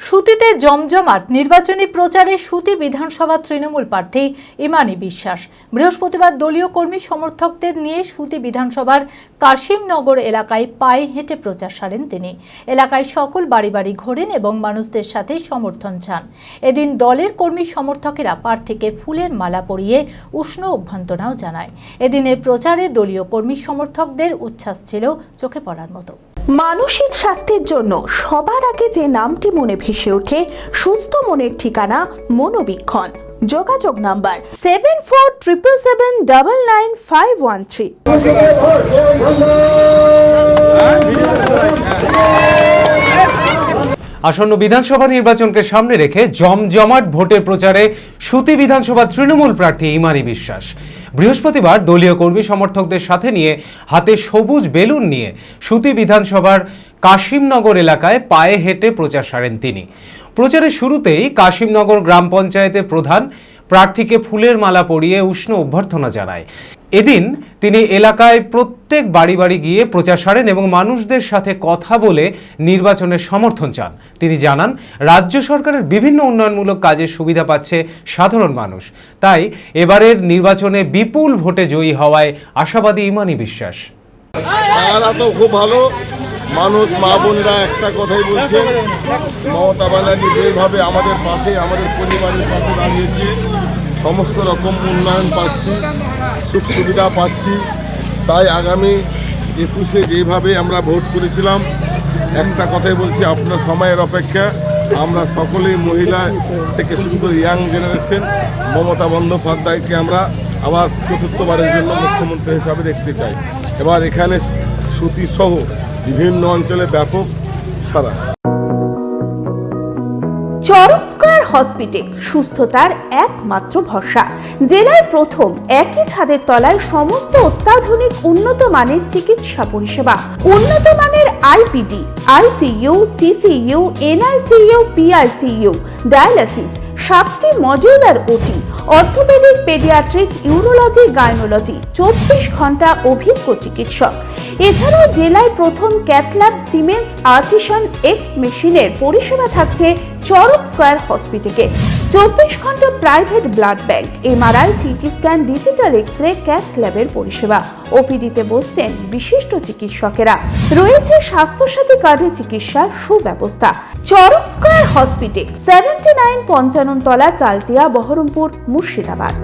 সুতিতে জমজমাট নির্বাচনী প্রচারে সুতি বিধানসভা তৃণমূল প্রার্থী ইমানি বিশ্বাস বৃহস্পতিবার দলীয় কর্মী সমর্থকদের নিয়ে সুতি বিধানসভার কাশিমনগর এলাকায় পায়ে হেঁটে প্রচার সারেন তিনি। এলাকায় সকল বাড়ি বাড়ি ঘোরেন এবং মানুষদের সাথে সমর্থন চান। এদিন দলের কর্মী সমর্থকেরা প্রার্থীকে ফুলের মালা পরিয়ে উষ্ণ অভ্যর্থনাও জানায়। এদিনের প্রচারে দলীয় কর্মী সমর্থকদের উচ্ছ্বাস ছিল চোখে পড়ার মতো। মানসিক স্বাস্থ্যের জন্য সবার আগে যে নামটি মনে ভেসে ওঠে সুস্থ মনের ঠিকানা মনোবীক্ষণ। যোগাযোগ নাম্বার 7477799513। আসন্ন বিধানসভা নির্বাচনকে সামনে রেখে জমজমাট ভোটের প্রচারে সুতি বিধানসভা তৃণমূল প্রার্থী ইমানি বিশ্বাস বৃহস্পতিবার দলীয় কর্মী সমর্থকদের সাথে নিয়ে হাতে সবুজ বেলুন নিয়ে সুতি বিধানসভার কাশিমনগর এলাকায় পায়ে হেঁটে প্রচার সারেন তিনি। প্রচারের শুরুতেই কাশিমনগর গ্রাম পঞ্চায়েতের প্রধান প্রার্থীকে ফুলের মালা পরিয়ে উষ্ণ অভ্যর্থনা জানায়। এদিন তিনি এলাকায় প্রত্যেক বাড়ি বাড়ি গিয়ে প্রচার সারেন এবং মানুষদের সাথে কথা বলে নির্বাচনের সমর্থন চান। তিনি জানান, রাজ্য সরকারের বিভিন্ন উন্নয়নমূলক কাজের সুবিধা পাচ্ছে সাধারণ মানুষ, তাই এবারের নির্বাচনে বিপুল ভোটে জয়ী হওয়ায় আশাবাদী ইমানি বিশ্বাস। তারা তো খুব ভালো মানুষ, মা বোনরা একটা কথাই বলছেন, মমতা ব্যানার্জি যেভাবে আমাদের পাশে, আমাদের পরিবারের পাশে দাঁড়িয়েছে, সমস্ত রকম উন্নয়ন পাচ্ছি, সুখ সুবিধা পাচ্ছি। তাই আগামী 21-এ যেভাবে আমরা ভোট করেছিলাম, একটা কথাই বলছি, আপনার সময়ের অপেক্ষা। আমরা সকলেই মহিলা থেকে শুরু করে ইয়াং জেনারেশন মমতা বন্দ্যোপাধ্যায়কে আমরা আবার চতুর্থবারের জন্য মুখ্যমন্ত্রী হিসাবে দেখতে চাই। এবার এখানে সুতি সহ বিভিন্ন অঞ্চলে ব্যাপক সাড়া। চরক স্কয়ার হসপিটাল সুস্থতার একমাত্র ভরসা। জেলায় প্রথম একই ছাদের তলায় সমস্ত অত্যাধুনিক উন্নত মানের চিকিৎসা পরিষেবা, উন্নত মানের IPD, ICU, CCU, NICU, PICU, dialysis, 7টি modular OT, orthopaedic, paediatric, urology, gynaecology, 24 ঘন্টা অভিজ্ঞ চিকিৎসক। এছাড়াও জেলায় প্রথম ক্যাথল্যাব, সিমেন্স, আর্টিসান এক্স মেশিনের পরিষেবা থাকছে চরক স্কয়ার হসপিটালে। 24 ঘন্টা private blood bank, MRI, CT scan, digital X-ray, ক্যাথল্যাবের পরিষেবা। ওপিডিতে বসছেন বিশিষ্ট চিকিৎসকেরা। রয়েছে স্বাস্থ্যসাথী কার্ডে চিকিৎসার সুব্যবস্থা। চরক স্কয়ার হসপিটাল, 79 পঞ্চানন তলা, চালতিয়া, বহরমপুর, মুর্শিদাবাদ।